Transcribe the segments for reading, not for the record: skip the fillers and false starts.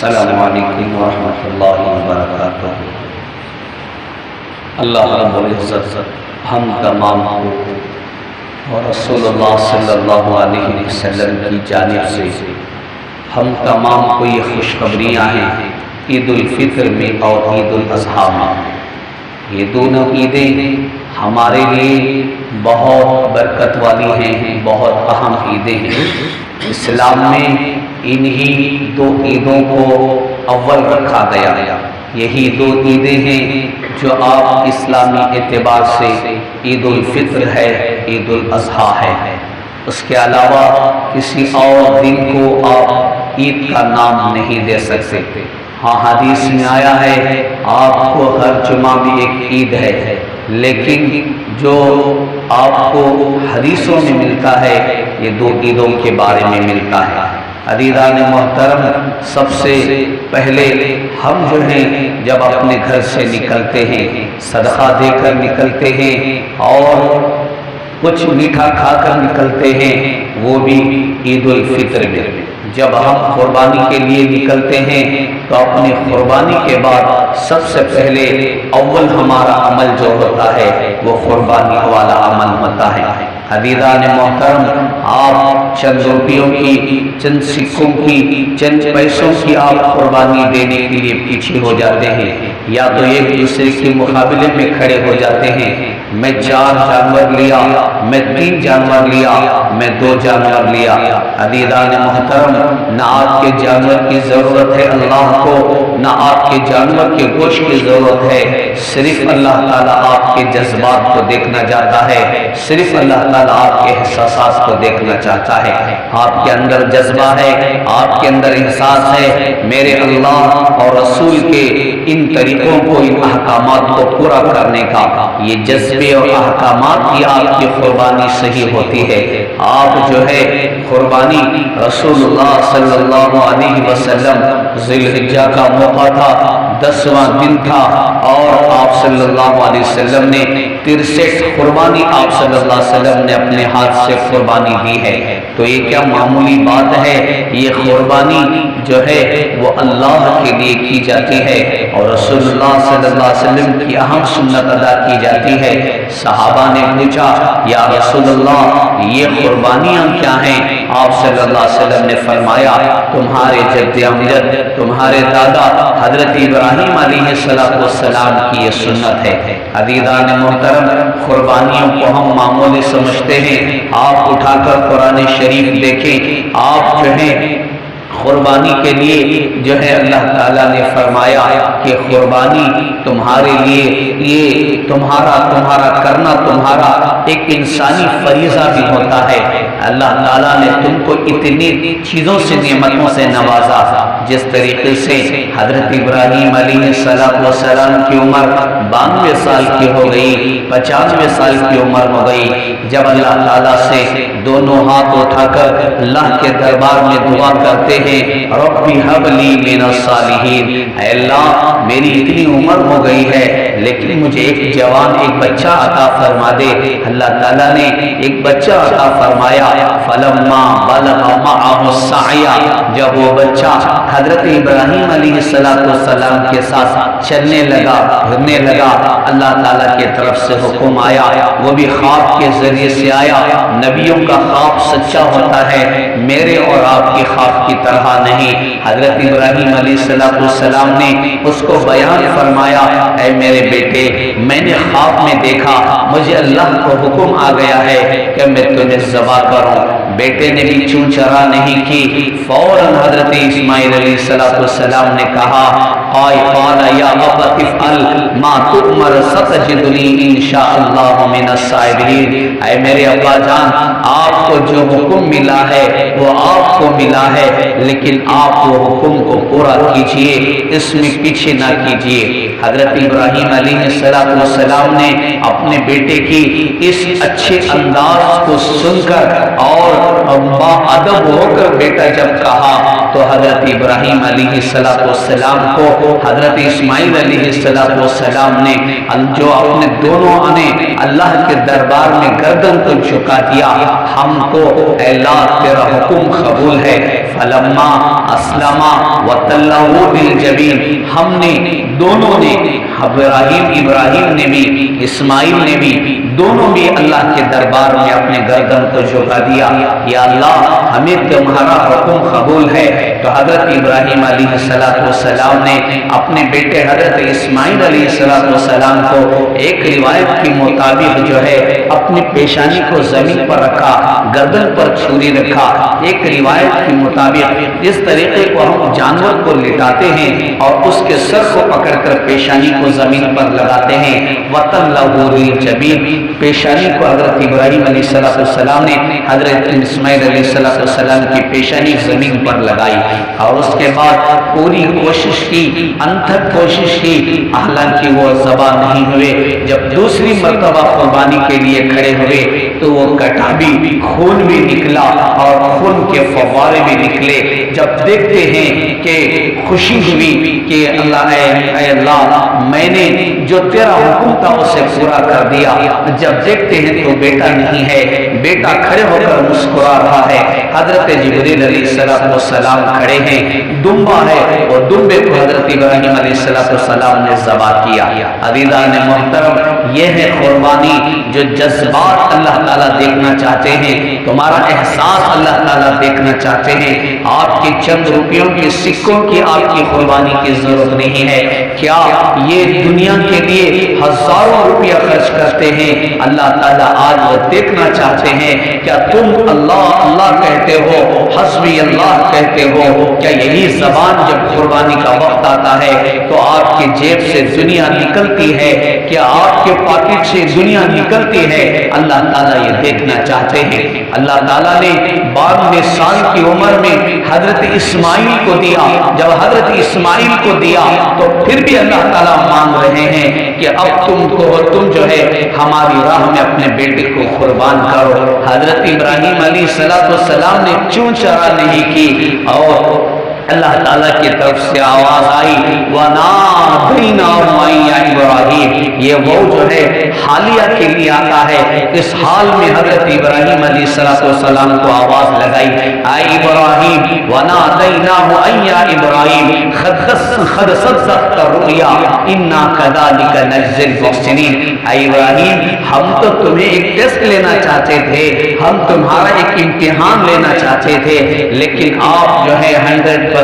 السلام علیکم ورحمۃ اللہ وبرکاتہ۔ اللہ رب العزت ہم تمام کو اور رسول اللہ صلی اللہ علیہ وسلم کی جانب سے ہم تمام کو یہ خوشخبریاں ہیں عید الفطر میں اور عید الاضحیٰ میں۔ یہ دونوں عیدیں ہمارے لیے بہت برکت والی ہیں، بہت اہم عیدیں ہیں۔ اسلام میں انہی دو عیدوں کو اول رکھا گیا۔ یہی دو عیدیں ہیں جو آپ اسلامی اعتبار سے عید الفطر ہے، عید الاضحیٰ ہے۔ اس کے علاوہ کسی اور دن کو آپ عید کا نام نہیں دے سکتے۔ ہاں حدیث میں آیا ہے آپ کو ہر جمعہ بھی ایک عید ہے، لیکن جو آپ کو حدیثوں میں ملتا ہے یہ دو عیدوں کے بارے میں ملتا ہے۔ عزیزان محترم، سب سے پہلے ہم جو ہیں جب اپنے گھر سے نکلتے ہیں صدقہ دے کر نکلتے ہیں اور کچھ میٹھا کھا کر نکلتے ہیں، وہ بھی عید الفطر میں۔ جب ہم قربانی کے لیے نکلتے ہیں تو اپنی قربانی کے بعد سب سے پہلے اول ہمارا عمل جو ہوتا ہے وہ قربانی والا عمل ہوتا ہے۔ عزیزان محترم، آپ چند روپیوں کی، چند سکوں کی، چند پیسوں کی آپ قربانی دینے کے لیے پیچھے ہو جاتے ہیں، یا تو ایک دوسرے کے مقابلے میں کھڑے ہو جاتے ہیں، میں 4 جانور لیا، میں 3 جانور لیا، میں 2 جانور لیا۔ عزیزان محترم، نہ آپ کے جانور کی ضرورت ہے اللہ کو، نہ آپ کے جانور کے گوشت کی ضرورت ہے، صرف اللہ تعالیٰ آپ کے جذبات کو دیکھنا چاہتا ہے، صرف اللہ تعالیٰ آپ کے احساسات کو دیکھنا چاہتا ہے۔ آپ کے اندر جذبہ ہے، آپ کے اندر احساس ہے میرے اللہ اور رسول کے ان طریقوں کو، ان احکامات کو پورا کرنے کا، یہ جذبے اور احکامات کی آپ کی قربانی صحیح ہوتی ہے۔ آپ جو ہے قربانی رسول اللہ صلی اللہ علیہ وسلم ذی الحجہ کا موقع تھا، 10واں دن تھا، اور آپ صلی اللہ علیہ وسلم نے 63 قربانی آپ صلی اللہ علیہ وسلم نے اپنے ہاتھ سے قربانی دی ہے۔ تو یہ کیا معمولی بات ہے؟ یہ قربانی جو ہے وہ اللہ کے لیے کی جاتی ہے اور رسول اللہ صلی اللہ علیہ وسلم کی اہم سنت ادا کی جاتی ہے۔ صحابہ نے پوچھا یا رسول اللہ یہ قربانیاں کیا ہیں؟ آپ صلی اللہ علیہ وسلم نے فرمایا تمہارے جد امجد، تمہارے دادا حضرت ابراہیم علیہ السلام کی یہ سنت ہے۔ عزیزان محترم، قربانیوں کو ہم معمولی سمجھتے ہیں۔ آپ اٹھا کر قرآن شریف دیکھیں، آپ جو ہیں قربانی کے لیے جو ہے اللہ تعالیٰ نے فرمایا کہ قربانی تمہارے لیے، یہ تمہارا کرنا تمہارا ایک انسانی فریضہ بھی ہوتا ہے۔ اللہ تعالیٰ نے تم کو اتنی چیزوں سے، نعمتوں سے نوازا، جس طریقے سے حضرت ابراہیم علیہ السلام کی عمر 92 سال کی ہو گئی، 95 سال کی عمر ہو گئی، جب اللہ تعالیٰ سے دونوں ہاتھ اٹھا کر اللہ کے دربار میں دعا کرتے ہیں ربی ہب لی من الصالحین، اے اللہ میری اتنی عمر ہو گئی ہے لیکن مجھے ایک جوان، ایک بچہ عطا فرما دے۔ اللہ تعالیٰ نے ایک بچہ عطا فرمایا، فلما بلغ معه السعی، جب وہ بچہ حضرت ابراہیم علیہ السلام کے ساتھ چلنے لگا، پھرنے لگا، اللہ تعالیٰ کی طرف سے حکم آیا، وہ بھی خواب کے ذریعے سے آیا۔ نبیوں کا خواب سچا ہوتا ہے، میرے اور آپ کے خواب کی طرح نہیں۔ حضرت ابراہیم علیہ السلام نے اس کو بیان فرمایا، اے میرے بیٹے، میں نے خواب میں دیکھا، مجھے اللہ کو حکم آ گیا ہے کہ میں تمہیں ذبح کروں۔ بیٹے نے بھی چون چرا نہیں کی، فوراً حضرت اسماعیل علیہ السلام نے کہا قال یا ابت افعل ما تؤمر ستجدنی انشاء اللہ من الصابرین، اے میرے ابا جان، آپ کو جو حکم ملا ہے وہ آپ کو ملا ہے، لیکن آپ وہ حکم کو پورا کیجئے، اس میں پیچھے نہ کیجئے۔ حضرت ابراہیم علیہ السلام نے اپنے بیٹے کی اس اچھے انداز کو سن کر اور با ادب ہو کر بیٹا جب کہا تو حضرت ابراہیم علیہ السلام کو حضرت اسماعیل علیہ السلام نے جو اپنے دونوں اللہ کے دربار میں گردن کو جھکا دیا، ہم کو اے اللہ تیرا حکم قبول ہے، فلما اسلما وتلہ للجبین، ہم نے دونوں نے ابراہیم نے بھی اسماعیل نے بھی دونوں بھی اللہ کے دربار میں اپنے گردن کو جھکا دیا، یا اللہ ہمیں تمہارا حکم قبول ہے۔ تو حضرت ابراہیم علیہ السلام نے اپنے بیٹے حضرت اسماعیل علیہ السلام کو ایک روایت کے مطابق جو ہے اپنی پیشانی کو زمین پر رکھا، گردن پر چھری رکھا۔ ایک روایت کے مطابق اس طریقے کو ہم جانور کو لٹاتے ہیں اور اس کے سر کو پکڑ کر پیشانی کو زمین پر لگاتے ہیں، وَتَلَّهُ لِلْجَبِينِ، پیشانی کو حضرت ابراہیم علیہ السلام نے حضرت اسماعیل علیہ السلام کی پیشانی زمین پر لگائی، اور اس کے بعد پوری کوشش کی، انتھک کوشش کی، حالانکہ وہ ذبح نہیں ہوئے۔ جب دوسری مرتبہ قربانی کے لیے کھڑے ہوئے تو وہ کٹا بھی، خون بھی نکلا اور خون کے فوارے بھی نکلے۔ جب دیکھتے ہیں کہ خوشی ہوئی کہ اللہ اے اللہ میں نے جو تیرا حکم تھا اسے پورا کر دیا۔ جب دیکھتے ہیں تو بیٹا نہیں ہے، بیٹا کھڑے ہو کر مسکرا رہا ہے۔ حضرت جبریل علیہ السلام کھڑے ہیں، دمبا ہے، اور دمبے کو حضرت ابراہیم علیہ السلام نے ذبح کیا۔ عزیزان محترم، یہ ہے قربانی، جو جذبات اللہ تعالیٰ دیکھنا چاہتے ہیں، تمہارا احساس اللہ تعالیٰ دیکھنا چاہتے ہیں۔ آپ کے چند روپیوں کے سکوں کی آپ کی قربانی کی ضرورت نہیں ہے۔ کیا یہ دنیا کے لیے ہزاروں روپیہ خرچ کرتے ہیں؟ اللہ تعالیٰ آج وہ دیکھنا چاہتے ہیں، کیا تم اللہ اللہ کہتے ہو، حسبی اللہ کہتے ہو؟ کیا یہی زبان جب قربانی کا وقت آتا ہے تو آپ کی جیب سے دنیا نکلتی ہے؟ کیا آپ کے پاکٹ سے دنیا نکلتی ہے؟ اللہ تعالیٰ یہ دیکھنا چاہتے ہیں۔ اللہ تعالیٰ نے 92 سال کی عمر میں حضرت اسماعیل کو دیا۔ جب حضرت اسماعیل کو دیا تو پھر بھی اللہ تعالیٰ مانگ رہے ہیں کہ اب تم جو ہے ہماری راہ میں اپنے بیٹے کو قربان کرو۔ حضرت ابراہیم علیہ السلام نے چون چرا نہیں کی، اور اللہ تعالیٰ کی طرف سے آواز آئی، وَنَادَيْنَاهُ أَن يَا إِبْرَاهِيمُ۔ یہ وہ جو ہے حالیہ کے لیے آتا ہے۔ اس حال میں حضرت ابراہیم علیہ السلام کو آواز لگائی، اے ابراہیم، وَنَادَيْنَاهُ أَن يَا إِبْرَاهِيمُ قَدْ صَدَّقْتَ الرُّؤْيَا إِنَّا كَذَلِكَ نَجْزِي الْمُحْسِنِينَ۔ اے ابراہیم، ہم تو تمہیں ایک ٹیسٹ لینا چاہتے تھے، ہم تمہارا ایک امتحان لینا چاہتے تھے، لیکن آپ جو ہے 100%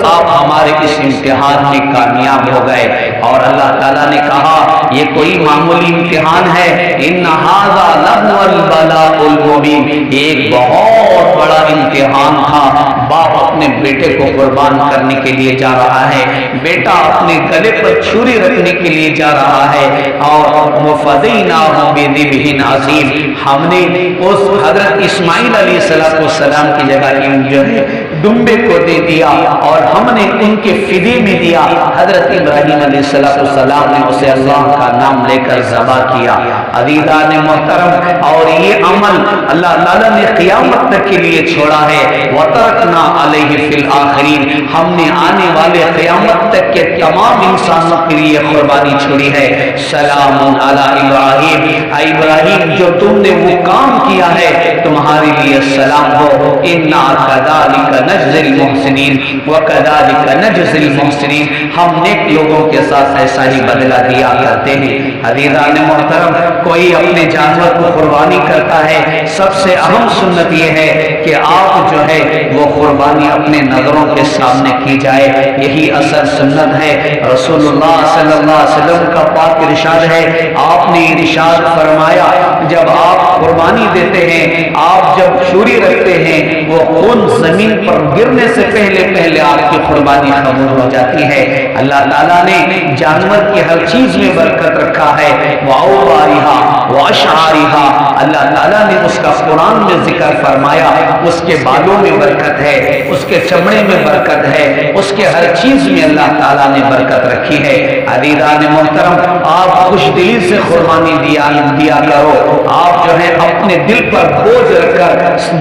آپ ہمارے اس امتحان میں کامیاب ہو گئے۔ اور اللہ تعالیٰ نے کہا یہ کوئی معمولی امتحان ہے، ان ھذا لہو البلاء المبین، یہ ایک بہت بڑا امتحان تھا۔ باپ اپنے بیٹے کو قربان کرنے کے لیے جا رہا ہے، بیٹا اپنے گلے پر چھری رکھنے کے لیے جا رہا ہے، اور وفدیناہ بذبح عظیم، ہم نے اس حضرت اسماعیل علیہ السلام کی جگہ جو ہے دمبے کو دے دیا، اور ہم نے ان کے فدیے میں دیا۔ حضرت ابراہیم علیہ السلام نے اسے اللہ کا نام لے کر ذبح کیا۔ عزیزان محترم، اور یہ عمل اللہ تعالیٰ نے قیامت تک کے لیے چھوڑا ہے۔ وَتَرَكْنَا عَلَيْهِ فِي الْآخِرِينَ، ہم نے آنے والے قیامت تک کے تمام انسانوں کے لیے قربانی چھوڑی ہے۔ سلام علی ابراہیم، اے ابراہیم جو تم نے وہ کام کیا ہے تمہارے لیے سلام ہو۔ اِنَّا كَذَلِكَ نَجْزِي الْمُحْسِنِينَ وَكَذَلِكَ نَجْزِي الْمُحْسِنِينَ، ہم نیک لوگوں کے ساتھ ایسا ہی بدلہ دیا کرتے ہیں۔ عزیزان محترم، کوئی اپنے جانور کو قربانی کرتا ہے، سب سے اہم سنت یہ ہے کہ آپ جو ہے وہ قربانی اپنے نظروں کے سامنے کی جائے، یہی اصل سنت ہے۔ رسول اللہ صلی اللہ علیہ وسلم کا پاک ارشاد ہے، آپ نے ارشاد فرمایا جب آپ قربانی دیتے ہیں، آپ جب چھری رکھتے ہیں، وہ خون زمین پر گرنے سے پہلے آپ کی قربانی قبول ہو جاتی ہے۔ اللہ تعالیٰ نے جانور کی ہر چیز میں برکت رکھا ہے، وَأَوْبَارِهَا وَأَشْعَارِهَا، اللہ تعالیٰ نے اس کا قرآن میں ذکر فرمایا، اس کے بالوں میں برکت ہے، اس کے چمڑے میں برکت ہے، اس کے ہر چیز میں اللہ تعالیٰ نے برکت رکھی ہے۔ عزیزان محترم، آپ خوش دلی سے قربانی دیا کرو، آپ جو ہے اپنے دل پر بوجھ رکھ کر،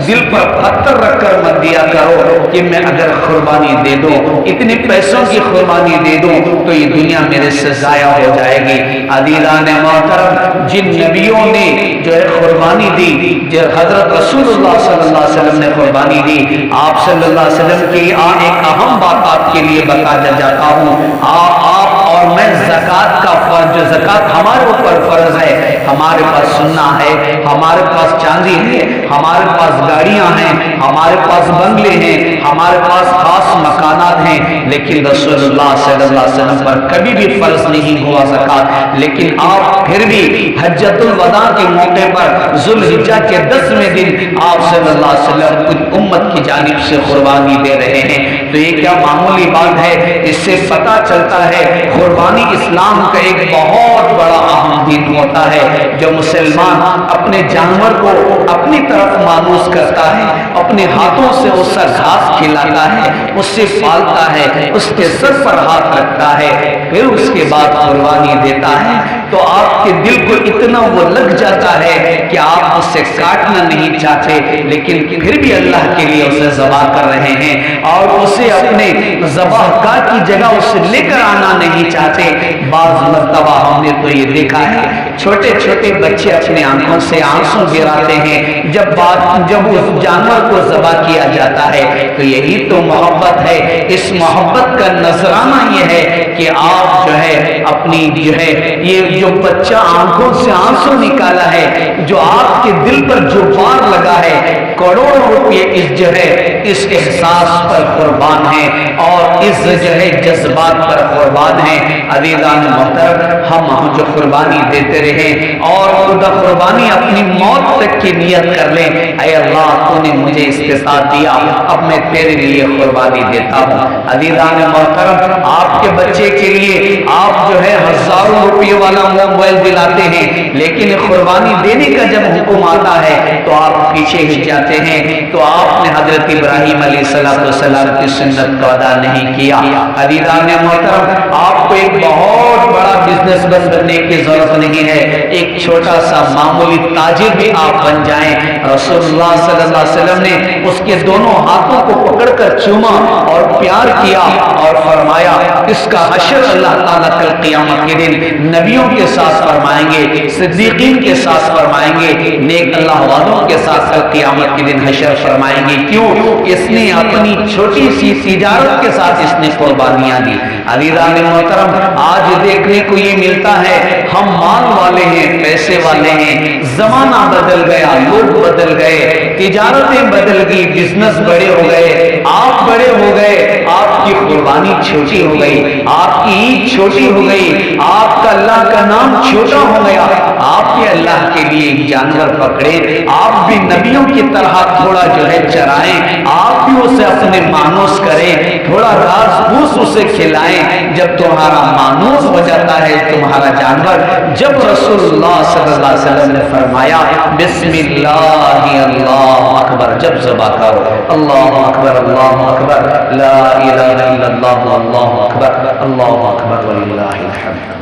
دل پر پتھر رکھ کر مت دیا کرو کہ میں اگر قربانی دے دوں، اتنے پیسوں کی قربانی دے دوں تو یہ دنیا میرے سے ضائع ہو جائے گی۔ عزیزان محترم، جن نبی نبیوں نے جو ہے قربانی دی، جو حضرت رسول اللہ صلی اللہ علیہ وسلم نے قربانی دی، آپ صلی اللہ علیہ وسلم کی ایک اہم بات آپ کے لیے بتانا چاہتا ہوں۔ آپ اور میں زکوٰۃ کا فرض، جو زکوٰۃ ہمارے اوپر فرض ہے، ہمارے پاس سننا ہے، ہمارے پاس چاندی ہے، ہمارے پاس گاڑیاں ہیں، ہمارے پاس بنگلے ہیں، ہمارے پاس خاص مکانات ہیں، لیکن رسول اللہ صلی اللہ علیہ وسلم پر کبھی بھی فرض نہیں ہوا زکوٰۃ۔ لیکن آپ پھر بھی حجۃ الوداع کے موقع پر ذوالحجہ کے 10ویں دن آپ صلی اللہ علیہ وسلم کچھ امت کی جانب سے قربانی دے رہے ہیں۔ تو یہ کیا معمولی بات ہے؟ اس سے پتہ چلتا ہے قربانی اسلام کا ایک بہت بڑا اہم دین ہوتا ہے۔ جو مسلمان اپنے جانور کو اپنی طرف مانوس کرتا ہے، اپنے ہاتھوں سے اس کا گھاس کھلاتا ہے، اس سے پالتا ہے، اس کے سر پر ہاتھ رکھتا ہے، پھر اس کے بعد قربانی دیتا ہے، تو آپ کے دل کو اتنا وہ لگ جاتا ہے کہ آپ اسے کاٹنا نہیں چاہتے، لیکن پھر بھی اللہ کے لیے اسے ذبح کر رہے ہیں اور اسے اپنے ذبح گاہ کی جگہ اسے لے کر آنا نہیں چاہتے۔ بعض مرتبہ ہم نے تو یہ دیکھا ہے چھوٹے چھوٹے بچے اپنے آنکھوں سے آنسو گراتے ہیں جب اس جانور کو ذبح کیا جاتا ہے۔ تو یہی تو محبت ہے۔ اس محبت کا نذرانہ یہ ہے کہ آپ جو ہے اپنی جو ہے یہ جو بچہ آنکھوں سے آنسو نکالا ہے، جو آپ کے دل پر جو بار لگا ہے، کروڑوں روپے اس جو ہے اس احساس پر قربان ہیں اور اس جو ہے جذبات پر قربان ہیں۔ عزیزان محترم، ہم جو قربانی دیتے رہے اور خدا قربانی اپنی موت تک کی نیت کر لیں، اے اللہ تو نے مجھے اس کے ساتھ دیا، اب میں تیرے لیے قربانی دیتا ہوں۔ عزیزان محترم، آپ کے بچے کے لیے آپ جو ہے ہزاروں روپے والا موبائل دلاتے ہیں، لیکن قربانی دینے کا جب حکم آتا ہے تو آپ پیچھے ہٹ جاتے ہیں۔ تو آپ نے حضرت ابراہیم علیہ السلام کی سنت کو ادا نہیں کیا۔ عزیزان محترم، آپ کو ایک بہت بڑا بزنس بننے کی ضرورت نہیں ہے، ایک چھوٹا سا معمولی تاجر بھی آپ بن جائیں۔ رسول اللہ صلی اللہ علیہ وسلم نے اس کے دونوں ہاتھوں کو پکڑ کر چوما اور پیار کیا اور فرمایا اس کا حشر اللہ تعالیٰ کل قیامت کے دن نبیوں کے ساتھ فرمائیں گے، صدیقین کے ساتھ فرمائیں گے، نیک اللہ والوں کے ساتھ کل قیامت کے دن حشر فرمائیں گے۔ کیوں؟ اس نے اپنی چھوٹی سی تجارت کے ساتھ اس نے قربانیاں دی۔ عزیزان محترم، آج دیکھنے کو یہ ملتا ہے ہم مال والے ہیں، پیسے والے ہیں، زمانہ بدل گیا، لوگ بدل گئے، تجارتیں بدل گئی، بزنس بڑے ہو گئے، آپ بڑے ہو گئے، آپ کی قربانی چھوٹی ہو گئی، آپ کی عید چھوٹی ہو گئی، آپ کا اللہ کا نام چھوٹا ہو گیا۔ آپ بھی اللہ کے لیے ایک جانور پکڑے، آپ بھی نبیوں کی طرح تھوڑا جو ہے چرائیں، آپ بھی اسے اپنے مانوس کریں، تھوڑا گھاس پھوس اسے کھلائیں۔ جب تمہارا مانوس ہو جاتا ہے تمہارا جانور، جب رسول اللہ صلی اللہ علیہ وسلم نے فرمایا بسم اللہ اللہ اکبر، جب ذبح کرو اللہ اکبر لا الہ الا اللہ اللہ اکبر وللہ الحمد۔